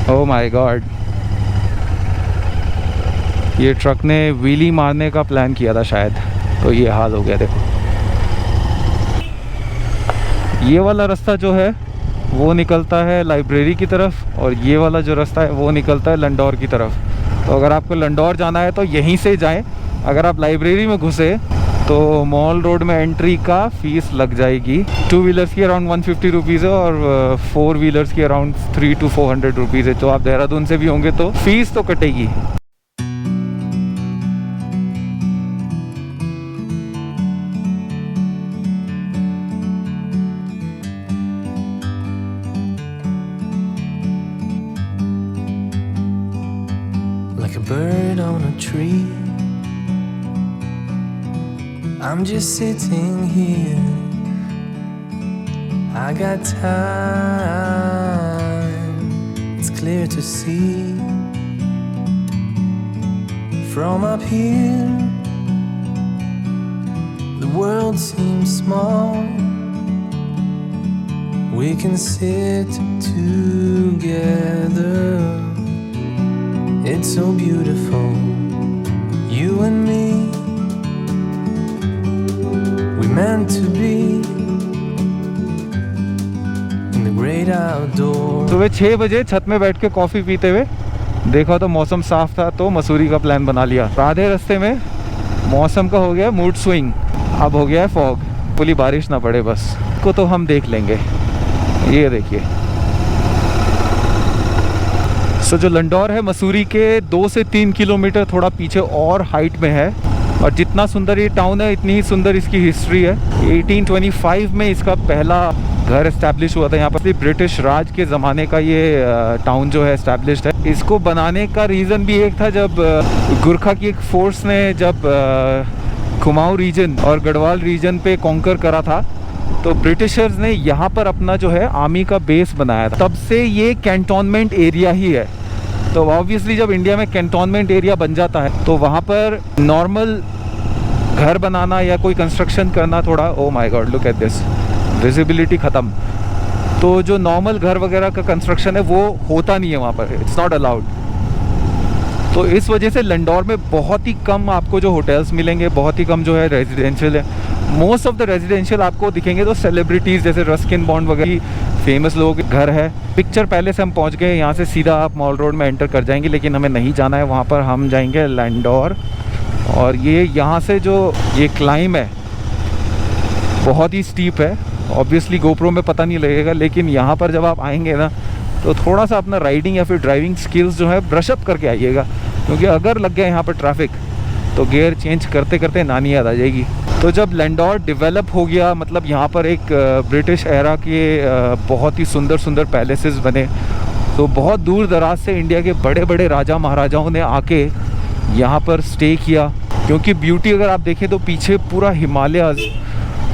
Oh my God, ये truck ने wheelie मारने का प्लान किया था शायद, तो ये हाल हो गया। देखो ये वाला रास्ता जो है वो निकलता है लाइब्रेरी की तरफ, और ये वाला जो रास्ता है वो निकलता है लंडौर की तरफ। तो अगर आपको लंडौर जाना है तो यहीं से जाएं। अगर आप लाइब्रेरी में घुसे तो मॉल रोड में एंट्री का फ़ीस लग जाएगी। 2 व्हीलर्स की अराउंड 150 रुपीज़ है, और 4 व्हीलर्स की अराउंड 300 to 400 रुपीज़ है। तो आप देहरादून से भी होंगे तो फ़ीस तो कटेगी। Like a bird on a tree, I'm just sitting here. I got time, it's clear to see. From up here, the world seems small. We can sit together. It's so beautiful, you and me. We meant to be in the great outdoors. सुबह 6 बजे छत में बैठ के coffee पीते हुए देखा तो मौसम साफ था, तो मसूरी का प्लान बना लिया। आधे रास्ते में मौसम का हो गया मूड स्विंग, अब हो गया है फॉग। पूरी बारिश ना पड़े बस, को तो हम देख लेंगे। ये देखिए, सो जो लंडौर है मसूरी के 2 से 3 किलोमीटर थोड़ा पीछे और हाइट में है। और जितना सुंदर ये टाउन है इतनी ही सुंदर इसकी हिस्ट्री है। 1825 में इसका पहला घर एस्टैब्लिश हुआ था यहाँ पर। ब्रिटिश राज के ज़माने का ये टाउन जो है एस्टैब्लिश्ड है। इसको बनाने का रीज़न भी एक था, जब गुरखा की एक फोर्स ने जब कुमाऊं रीजन और गढ़वाल रीजन पे कॉन्कर करा था, तो ब्रिटिशर्स ने यहाँ पर अपना जो है आर्मी का बेस बनाया था। तब से ये कैंटोनमेंट एरिया ही है। तो ऑब्वियसली जब इंडिया में कैंटोनमेंट एरिया बन जाता है तो वहाँ पर नॉर्मल घर बनाना या कोई कंस्ट्रक्शन करना थोड़ा, oh my God look at this, visibility ख़त्म। तो जो नॉर्मल घर वगैरह का कंस्ट्रक्शन है वो होता नहीं है वहाँ पर, इट्स नॉट अलाउड। तो इस वजह से लंडौर में बहुत ही कम आपको जो होटल्स मिलेंगे, बहुत ही कम जो है रेजिडेंशियल है। मोस्ट ऑफ द रेजिडेंशियल आपको दिखेंगे तो सेलिब्रिटीज़ जैसे रस्किन बॉन्ड वगैरह फेमस लोगों के घर है। पिक्चर पहले से हम पहुंच गए, यहाँ से सीधा आप मॉल रोड में एंटर कर जाएंगे, लेकिन हमें नहीं जाना है वहाँ पर, हम जाएंगे लंडौर। और ये यहाँ से जो ये क्लाइम है बहुत ही स्टीप है। ऑब्वियसली गोप्रो में पता नहीं लगेगा, लेकिन यहाँ पर जब आप आएंगे ना तो थोड़ा सा अपना राइडिंग या फिर ड्राइविंग स्किल्स जो है ब्रशअप करके आइएगा, क्योंकि अगर लग गया यहाँ पर ट्रैफिक तो गियर चेंज करते करते नानी याद आ जाएगी। तो जब लंडौर डेवलप हो गया, मतलब यहाँ पर एक ब्रिटिश एरा के बहुत ही सुंदर सुंदर पैलेसेस बने, तो बहुत दूर दराज से इंडिया के बड़े बड़े राजा महाराजाओं ने आके यहाँ पर स्टे किया। क्योंकि ब्यूटी अगर आप देखें तो पीछे पूरा हिमालयाज़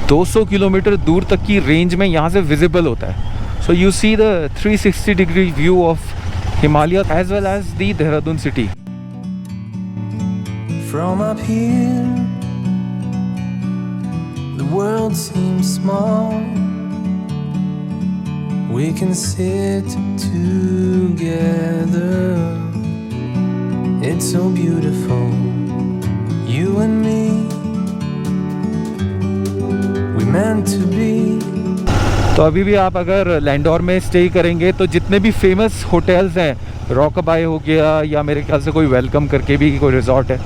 200 किलोमीटर दूर तक की रेंज में यहाँ से विजिबल होता है। So you see the 360 degree view of Himalaya as well as the Dehradun city. From up here, the world seems small. We can sit together. It's so beautiful, you and me. We meant to be. तो अभी भी आप अगर लैंडौर में stay करेंगे तो जितने भी फेमस होटल्स हैं, रॉकबाई हो गया या मेरे ख्याल से कोई वेलकम करके भी कोई रिजॉर्ट है,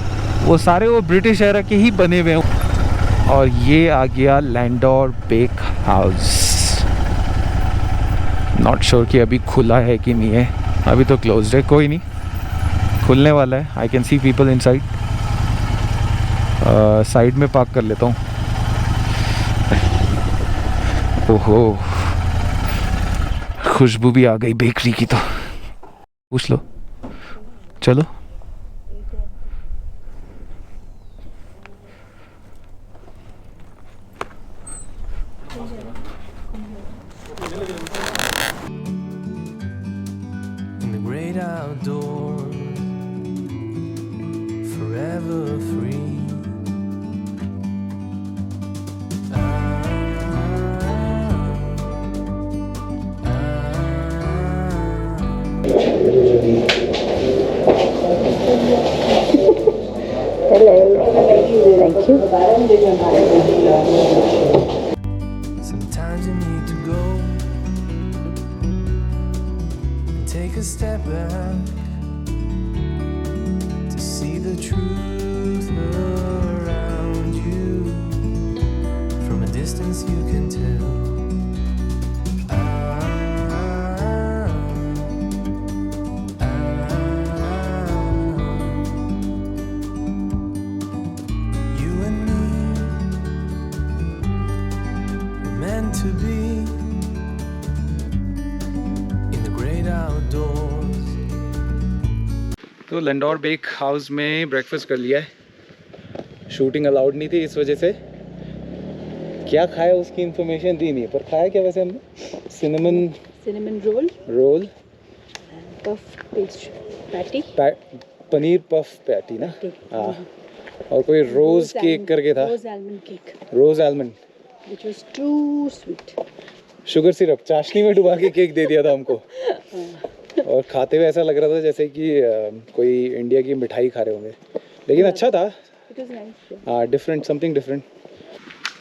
वो सारे वो ब्रिटिश एरा के ही बने हुए हैं। और ये आ गया Landour bake house. Not sure कि अभी खुला है कि नहीं है, अभी तो क्लोज्ड है। कोई नहीं, खुलने वाला है। I can see people inside. Side में पार्क कर लेता हूँ। ओहो, खुशबू भी आ गई बेकरी की। तो पूछ लो, चलो। In the great outdoors, forever free. Thank you. Sometimes you need to go and take a step back to see the truth around you. From a distance you can tell. You and me were meant to be in the great outdoors. तो Landour bake house में breakfast कर लिया है। Shooting allowed नहीं थी इस वजह से। क्या खाया उसकी इन्फॉर्मेशन दी नहीं, पर खाया क्या वैसे हमने? Cinnamon roll, puff pastry patty, paneer puff patty ना, हाँ, और कोई रोज केक करके था, rose almond cake, rose almond, which was too sweet. Sugar syrup चाशनी में डुबा के केक दे दिया था हमको। और खाते हुए ऐसा लग रहा था जैसे कि कोई इंडिया की मिठाई खा रहे होंगे, लेकिन अच्छा था। It was nice. हाँ, डिफरेंट, समथिंग डिफरेंट।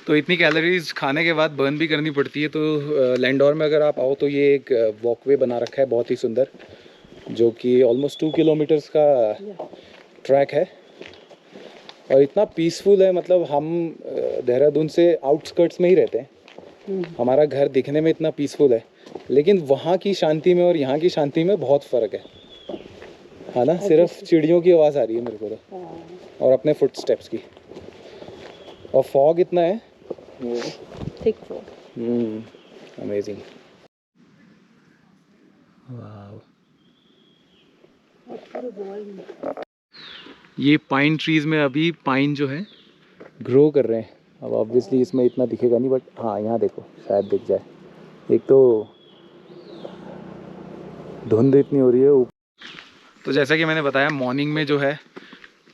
तो इतनी कैलोरीज खाने के बाद बर्न भी करनी पड़ती है। तो लैंडौर में अगर आप आओ तो ये एक वॉकवे बना रखा है बहुत ही सुंदर, जो कि ऑलमोस्ट 2 किलोमीटर्स का ट्रैक है और इतना पीसफुल है। मतलब हम देहरादून से आउटस्कर्ट्स में ही रहते हैं, हमारा घर दिखने में इतना पीसफुल है, लेकिन वहाँ की शांति में और यहाँ की शांति में बहुत फ़र्क है ना। सिर्फ चिड़ियों की आवाज़ आ रही है मेरे को तो, और अपने फुट स्टेप्स की। और फॉग इतना है, Thick fog. अमेजिंग। वाव, ये पाइन ट्रीज में अभी पाइन जो है ग्रो कर रहे हैं। अब ऑब्वियसली इसमें इतना दिखेगा नहीं, बट हाँ यहाँ देखो शायद दिख जाए। एक तो धुंध इतनी हो रही है। तो जैसा कि मैंने बताया, मॉर्निंग में जो है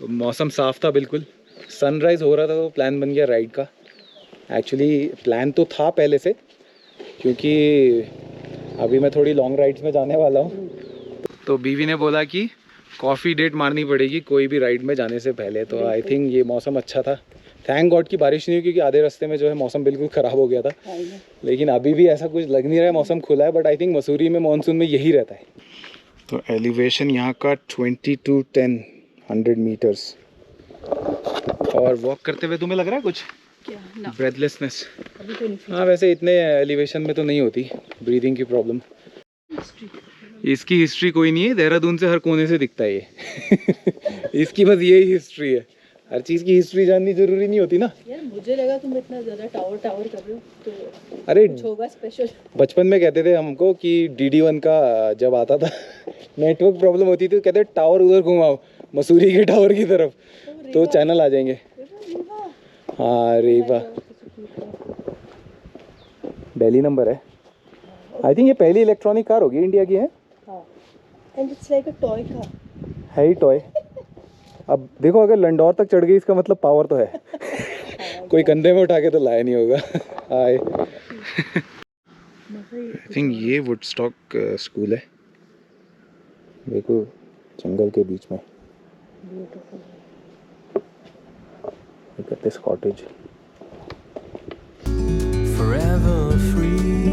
तो मौसम साफ़ था बिल्कुल, सनराइज़ हो रहा था, तो प्लान बन गया राइड का। एक्चुअली प्लान तो था पहले से, क्योंकि अभी मैं थोड़ी लॉन्ग राइड्स में जाने वाला हूँ। तो बीवी ने बोला कि कॉफ़ी डेट मारनी पड़ेगी कोई भी राइड में जाने से पहले। तो आई थिंक ये मौसम अच्छा था। थैंक गॉड की बारिश नहीं हुई, क्योंकि आधे रास्ते में जो है मौसम बिल्कुल ख़राब हो गया था। लेकिन अभी भी ऐसा कुछ लग नहीं रहा है, मौसम खुला है। बट आई थिंक मसूरी में मानसून में यही रहता है। तो एलिवेशन यहाँ का 2210 मीटर्स। और वॉक करते हुए तुम्हें लग रहा है कुछ ब्रेथलेसनेस? अभी तो नहीं। हाँ, वैसे इतने एलिवेशन में तो नहीं होती ब्रीदिंग की प्रॉब्लम। इसकी हिस्ट्री कोई नहीं है, देहरादून से हर कोने से दिखता है ये। इसकी बस यही हिस्ट्री है। हर चीज़ की हिस्ट्री जाननी जरूरी नहीं होती ना यार। मुझे लगा तुम इतना ज़्यादा टावर कर रहे हो तो अरे कुछ होगा स्पेशल। बचपन में कहते थे हमको कि DD1 का जब आता था नेटवर्क प्रॉब्लम होती थी, तो कहते टावर उधर घुमाओ, मसूरी के टावर की तरफ, तो चैनल आ जाएंगे। हाँ, रेवा दिल्ली नंबर है। आई थिंक ये पहली इलेक्ट्रॉनिक कार होगी इंडिया की, है? हाँ, and it's like a toy car. है ही टॉय। अब देखो, अगर लंडौर तक चढ़ गई इसका मतलब पावर तो है। कोई कंधे में उठा के तो लाया नहीं होगा। हाय। आई थिंक ये वुडस्टॉक स्कूल है, देखो जंगल के बीच में। Look at this cottage. Forever free,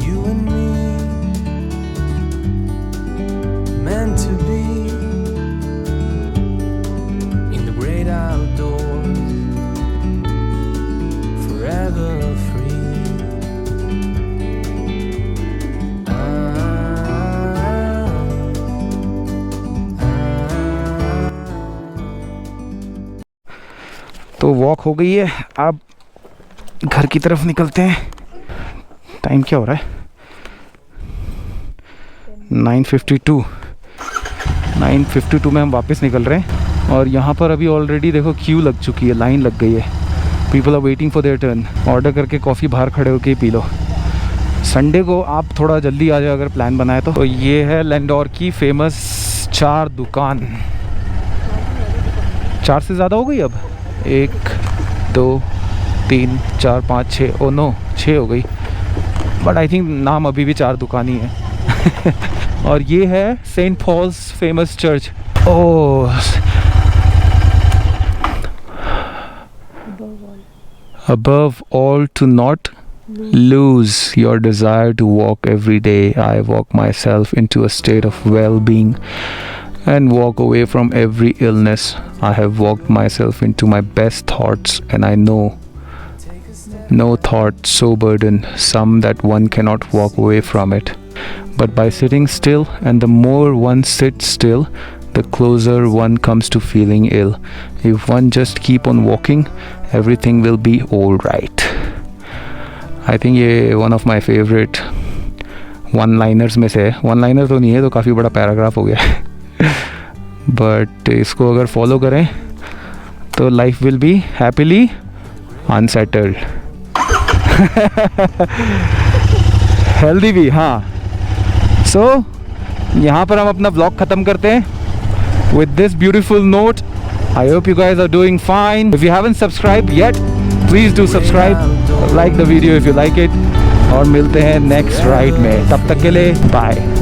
you and me, meant to be in the great outdoors. Forever free. तो वॉक हो गई है, अब घर की तरफ निकलते हैं। टाइम क्या हो रहा है? 9:52 में हम वापस निकल रहे हैं। और यहाँ पर अभी ऑलरेडी देखो क्यू लग चुकी है, लाइन लग गई है। People are waiting for their turn. Order करके कॉफ़ी बाहर खड़े होके पी लो। संडे को आप थोड़ा जल्दी आ जाओ अगर प्लान बनाए तो। ये है लैंडौर की फेमस 4 दुकान। 4 से ज़्यादा हो गई अब। 1 2 3 4 5 6, ओ नो 6 हो गई। बट आई थिंक नाम अभी भी 4 दुकान ही है। और ये है Saint Paul's famous church. Oh, above all to not lose your desire to walk every day. I walk myself into a state of well-being and walk away from every illness. I have walked myself into my best thoughts, and I know no thought so burden some that one cannot walk away from it. But by sitting still, and the more one sits still, the closer one comes to feeling ill. If one just keep on walking, everything will be all right. I think ये one of my favorite one liners में से है। one liner तो नहीं है, तो काफ़ी बड़ा पैराग्राफ हो गया बट इसको अगर फॉलो करें तो life will be happily unsettled, healthy भी। हाँ, सो यहाँ पर हम अपना व्लॉग ख़त्म करते हैं with this beautiful note. I hope you guys are doing fine. If you haven't subscribed yet, please do subscribe, like the video if you like it, और मिलते हैं next ride में। तब तक के लिए bye.